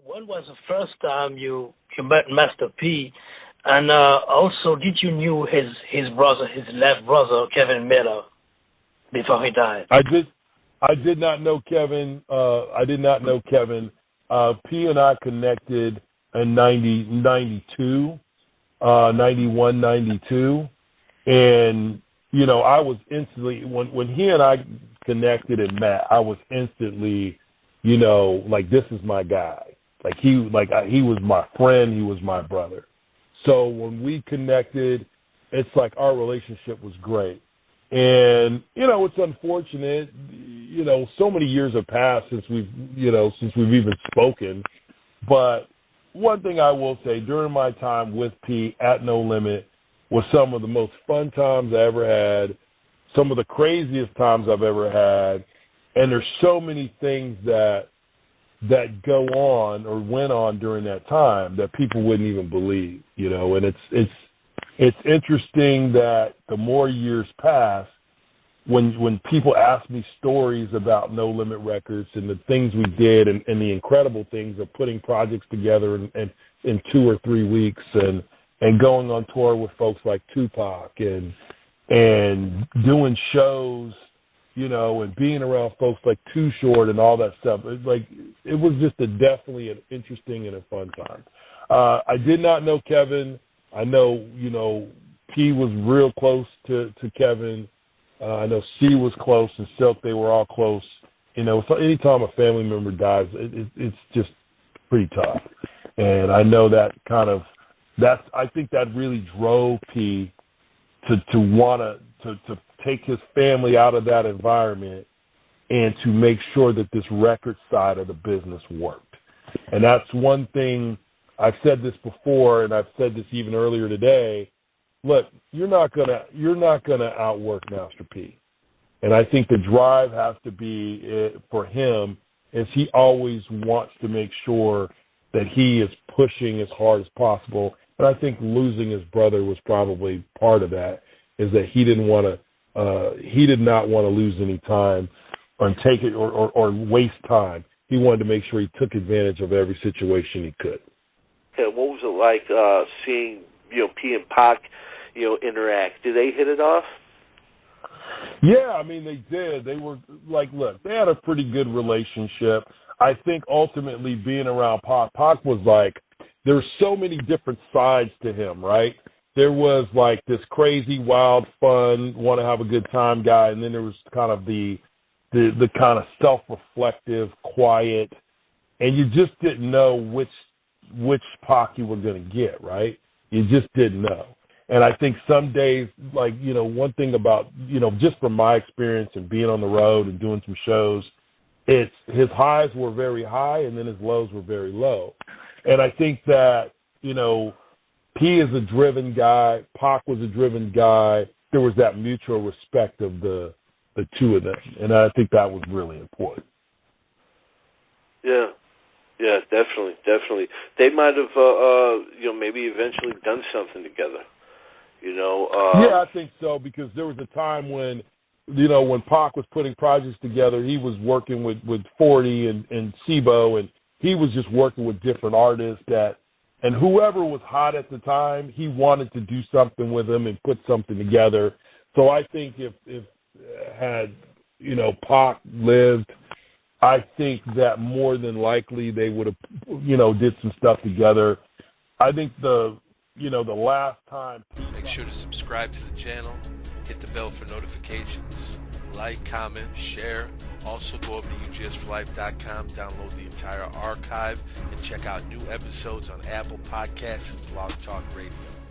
when was the first time you met Master P? And also, did you knew his brother, his left brother, Kevin Miller, before he died? I did not know Kevin. P and I connected in 92, 91, 92. And, you know, I was instantly, when he and I connected and met, I was instantly, you know, like, this is my guy. He was my friend. He was my brother. So when we connected, it's like our relationship was great. And, you know, it's unfortunate, you know, so many years have passed since we've even spoken. But one thing I will say, during my time with P at No Limit was some of the most fun times I ever had, some of the craziest times I've ever had. And there's so many things that go on or went on during that time that people wouldn't even believe, you know. And it's interesting that the more years pass, when people ask me stories about No Limit Records and the things we did and the incredible things of putting projects together in 2 or 3 weeks and going on tour with folks like Tupac and doing shows, you know, and being around folks like Too Short and all that stuff. It was just definitely an interesting and a fun time. I did not know Kevin. I know, you know, P was real close to Kevin. I know C was close and Silk, they were all close. You know, so anytime a family member dies, it's just pretty tough. And I know that I think that really drove P to want to take his family out of that environment and to make sure that this record side of the business worked. And that's one thing. I've said this before, and I've said this even earlier today. Look, you're not gonna outwork Master P, and I think the drive has to be for him is he always wants to make sure that he is pushing as hard as possible. And I think losing his brother was probably part of that. Is that he did not want to lose any time or take it or waste time. He wanted to make sure he took advantage of every situation he could. Yeah, what was it like seeing, you know, P and Pac, you know, interact? Did they hit it off? Yeah, I mean, they did. They were like, look, they had a pretty good relationship. I think ultimately being around Pac was like, there's so many different sides to him, right? There was like this crazy, wild, fun, want to have a good time guy, and then there was kind of the kind of self-reflective, quiet, and you just didn't know which Pac you were going to get, right? You just didn't know. And I think some days, like, you know, one thing about, you know, just from my experience and being on the road and doing some shows, it's his highs were very high and then his lows were very low. And I think that, you know, P is a driven guy, Pac was a driven guy. There was that mutual respect of the two of them. And I think that was really important. Yeah. Yeah, definitely. They might have, you know, maybe eventually done something together, you know. Yeah, I think so, because there was a time when, you know, when Pac was putting projects together, he was working with 40 and SIBO, and he was just working with different artists and whoever was hot at the time, he wanted to do something with them and put something together. So I think if had, you know, Pac lived, I think that more than likely they would have, you know, did some stuff together. I think the last time. Make sure to subscribe to the channel, hit the bell for notifications, like, comment, share. Also go over to UGSforLife.com, download the entire archive, and check out new episodes on Apple Podcasts and Blog Talk Radio.